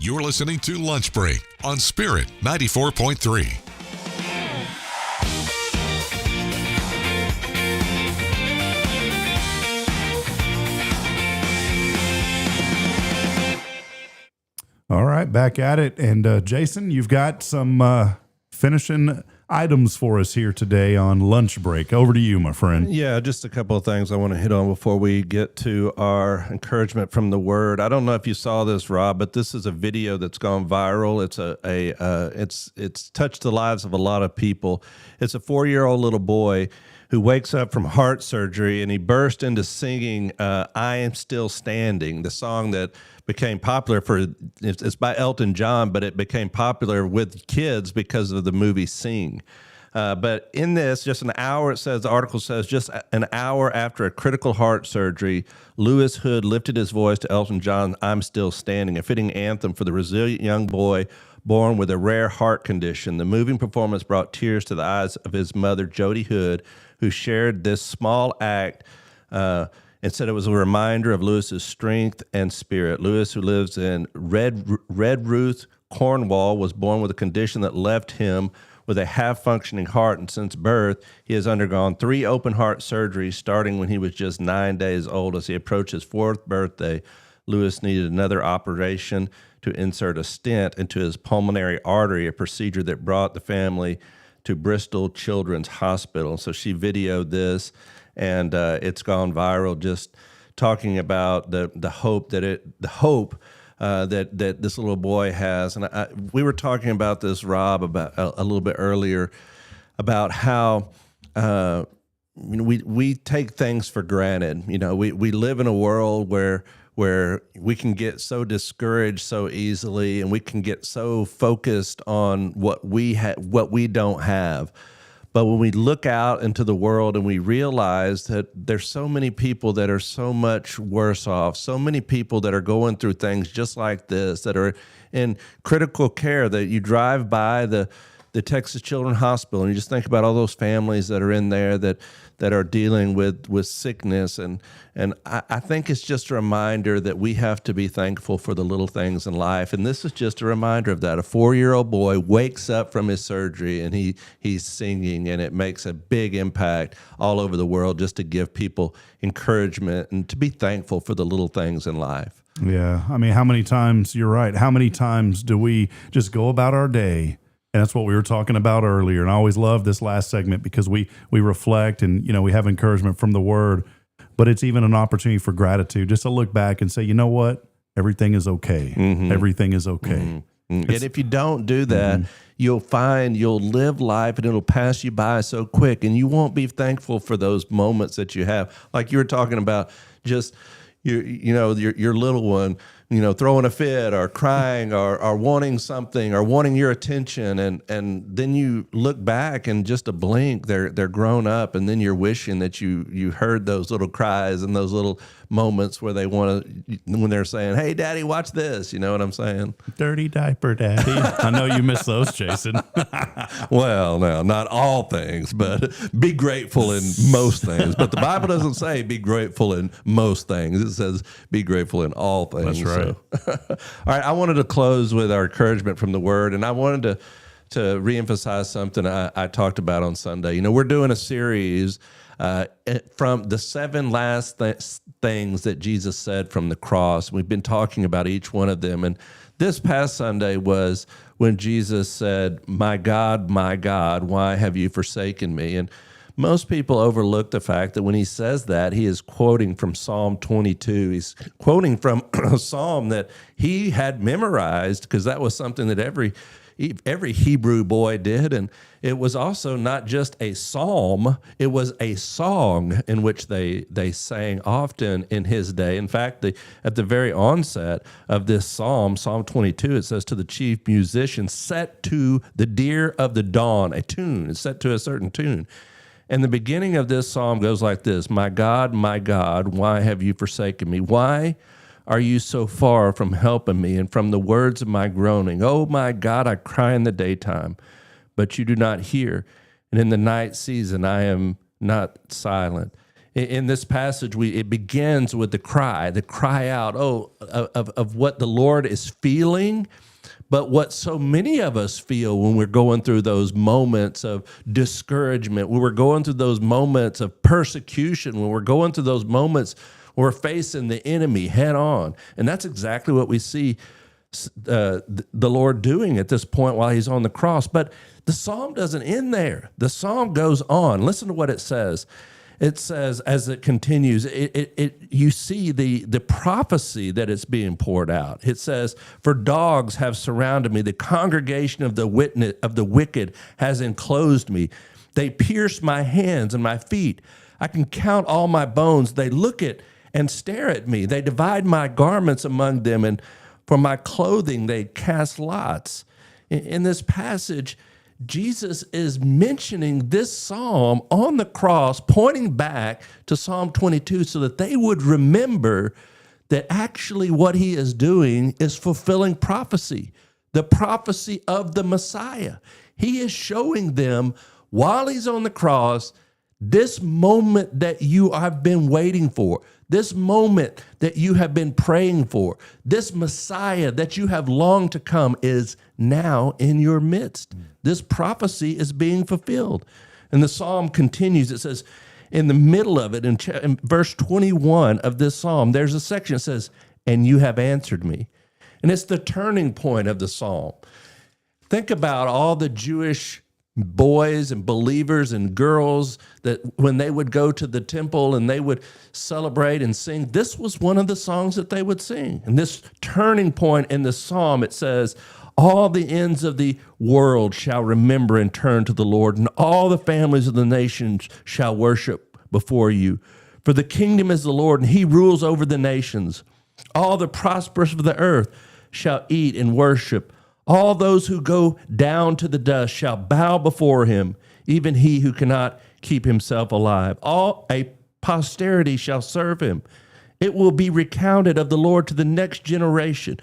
You're listening to Lunch Break on Spirit 94.3. All right, back at it. And Jason, you've got some finishing items for us here today on Lunch Break. Over to you, my friend. Yeah, just a couple of things I want to hit on before we get to our encouragement from the Word. I don't know if you saw this, Rob, but this is a video that's gone viral. It's touched the lives of a lot of people. It's a 4-year-old little boy who wakes up from heart surgery, and he burst into singing "I Am Still Standing," the song that became popular it's by Elton John, but it became popular with kids because of the movie Sing. But in this, just an hour, the article says, just an hour after a critical heart surgery, Louis Hood lifted his voice to Elton John's "I'm Still Standing," a fitting anthem for the resilient young boy born with a rare heart condition. The moving performance brought tears to the eyes of his mother, Jody Hood, who shared this small act and said it was a reminder of Lewis's strength and spirit. Lewis, who lives in Redruth, Cornwall, was born with a condition that left him with a half-functioning heart, and since birth, he has undergone 3 open-heart surgeries, starting when he was just 9 days old. As he approached his 4th birthday, Lewis needed another operation to insert a stent into his pulmonary artery, a procedure that brought the family to Bristol Children's Hospital. So she videoed this, and it's gone viral, just talking about the hope that this little boy has. And we were talking about this, Rob, about a little bit earlier, about how we take things for granted. You know, we live in a world where we can get so discouraged so easily, and we can get so focused on what we don't have. But when we look out into the world and we realize that there's so many people that are so much worse off, so many people that are going through things just like this, that are in critical care, that you drive by the Texas Children's Hospital and you just think about all those families that are in there that are dealing with sickness. And I think it's just a reminder that we have to be thankful for the little things in life. And this is just a reminder of that. A 4-year-old boy wakes up from his surgery and he's singing, and it makes a big impact all over the world, just to give people encouragement and to be thankful for the little things in life. Yeah. I mean, how many times, you're right, how many times do we just go about our day? And that's what we were talking about earlier. And I always love this last segment because we reflect and, we have encouragement from the Word, but it's even an opportunity for gratitude, just to look back and say, you know what? Everything is okay. Mm-hmm. Everything is okay. Mm-hmm. And if you don't do that, you'll find you'll live life and it'll pass you by so quick, and you won't be thankful for those moments that you have. Like you were talking about, just your little one, throwing a fit or crying or wanting something or wanting your attention. And then you look back and just a blink, they're grown up, and then you're wishing that you heard those little cries and those little moments where when they're saying, "Hey, Daddy, watch this." You know what I'm saying? Dirty diaper, Daddy. I know you miss those, Jason. Well, no, not all things, but be grateful in most things. But the Bible doesn't say be grateful in most things. It says be grateful in all things. That's right. So, all right, I wanted to close with our encouragement from the Word, and I wanted to reemphasize something I talked about on Sunday. We're doing a series from the 7 last things that Jesus said from the cross. We've been talking about each one of them, and this past Sunday was when Jesus said, my God, why have you forsaken me?" And most people overlook the fact that when he says that, he is quoting from Psalm 22. He's quoting from a psalm that he had memorized, because that was something that every Hebrew boy did. And it was also not just a psalm, it was a song in which they sang often in his day. In fact, at the very onset of this psalm, Psalm 22, it says, "To the chief musician, set to the deer of the dawn," a tune. It's set to a certain tune. And the beginning of this psalm goes like this: my God, why have you forsaken me? Why are you so far from helping me and from the words of my groaning? Oh, my God, I cry in the daytime, but you do not hear. And in the night season, I am not silent. In this passage, it begins with the cry out, of what the Lord is feeling, but what so many of us feel when we're going through those moments of discouragement, when we're going through those moments of persecution, when we're going through those moments where we're facing the enemy head on. And that's exactly what we see the Lord doing at this point while he's on the cross. But the psalm doesn't end there. The psalm goes on. Listen to what it says. It says, as it continues, you see the prophecy that it's being poured out. It says, "For dogs have surrounded me; the congregation of the wicked has enclosed me. They pierce my hands and my feet. I can count all my bones. They look at and stare at me. They divide my garments among them, and for my clothing they cast lots." In this passage, Jesus is mentioning this psalm on the cross, pointing back to Psalm 22 so that they would remember that actually what he is doing is fulfilling prophecy, the prophecy of the Messiah. He is showing them while he's on the cross, this moment that you have been waiting for, this moment that you have been praying for, this Messiah that you have longed to come is now in your midst. This prophecy is being fulfilled. And the psalm continues. It says, in the middle of it, in verse 21 of this psalm, there's a section that says, "And you have answered me." And it's the turning point of the psalm. Think about all the Jewish boys and believers and girls that when they would go to the temple and they would celebrate and sing, this was one of the songs that they would sing. And this turning point in the psalm, it says, "All the ends of the world shall remember and turn to the Lord, and all the families of the nations shall worship before you. For the kingdom is the Lord, and he rules over the nations. All the prosperous of the earth shall eat and worship. All those who go down to the dust shall bow before him, even he who cannot keep himself alive. All a posterity shall serve him. It will be recounted of the Lord to the next generation.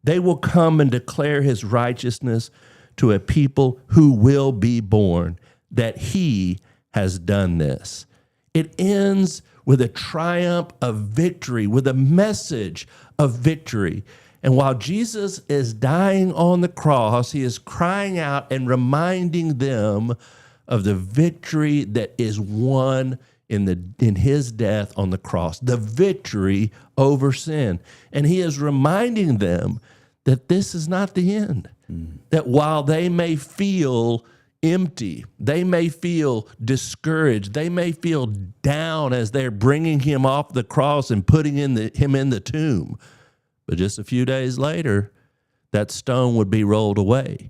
They will come and declare his righteousness to a people who will be born, that he has done this." It ends with a triumph of victory, with a message of victory. And while Jesus is dying on the cross, he is crying out and reminding them of the victory that is won in his death on the cross, the victory over sin. And he is reminding them that this is not the end, that while they may feel empty, they may feel discouraged, they may feel down as they're bringing him off the cross and putting him in the tomb, but just a few days later, that stone would be rolled away.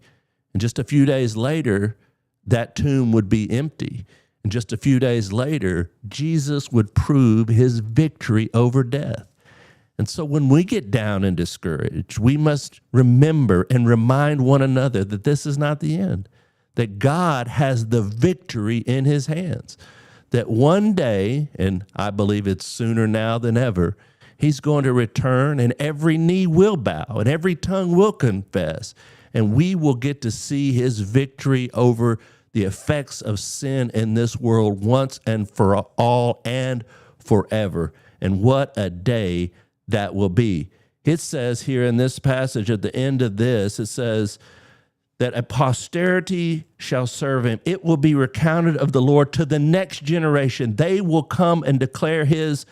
And just a few days later, that tomb would be empty. And just a few days later, Jesus would prove his victory over death. And so when we get down and discouraged, we must remember and remind one another that this is not the end, that God has the victory in his hands, that one day, and I believe it's sooner now than ever, he's going to return and every knee will bow and every tongue will confess, and we will get to see his victory over the effects of sin in this world once and for all and forever. And what a day that will be. It says here in this passage at the end of this, it says that a posterity shall serve him. It will be recounted of the Lord to the next generation. They will come and declare his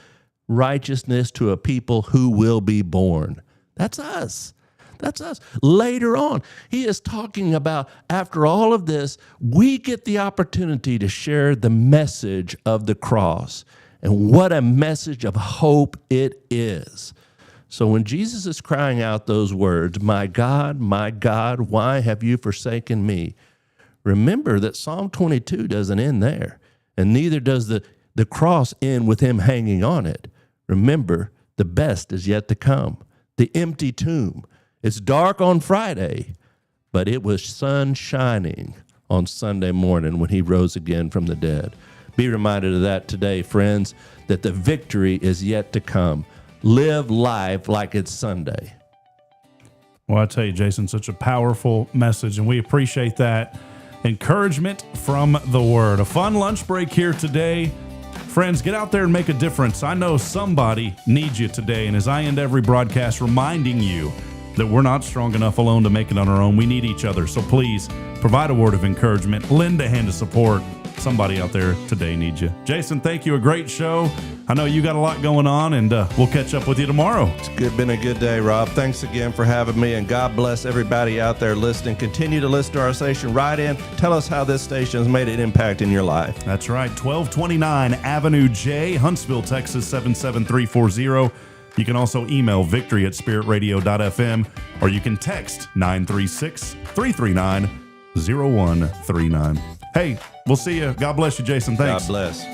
righteousness to a people who will be born. That's us. That's us. Later on, he is talking about after all of this, we get the opportunity to share the message of the cross. And what a message of hope it is. So when Jesus is crying out those words, my God, why have you forsaken me?" Remember that Psalm 22 doesn't end there, and neither does the cross end with him hanging on it. Remember, the best is yet to come. The empty tomb. It's dark on Friday, but it was sun shining on Sunday morning when he rose again from the dead. Be reminded of that today, friends, that the victory is yet to come. Live life like it's Sunday. Well, I tell you, Jason, such a powerful message, and we appreciate that encouragement from the Word. A fun lunch break here today. Friends, get out there and make a difference. I know somebody needs you today. And as I end every broadcast reminding you that we're not strong enough alone to make it on our own, we need each other. So please provide a word of encouragement, lend a hand of support. Somebody out there today needs you. Jason, thank you. A great show. I know you got a lot going on, and we'll catch up with you tomorrow. It's been a good day, Rob. Thanks again for having me, and God bless everybody out there listening. Continue to listen to our station. Write in. Tell us how this station has made an impact in your life. That's right. 1229 Avenue J, Huntsville, Texas, 77340. You can also email victory@spiritradio.fm, or you can text 936-339-0139. Hey, we'll see you. God bless you, Jason. Thanks. God bless.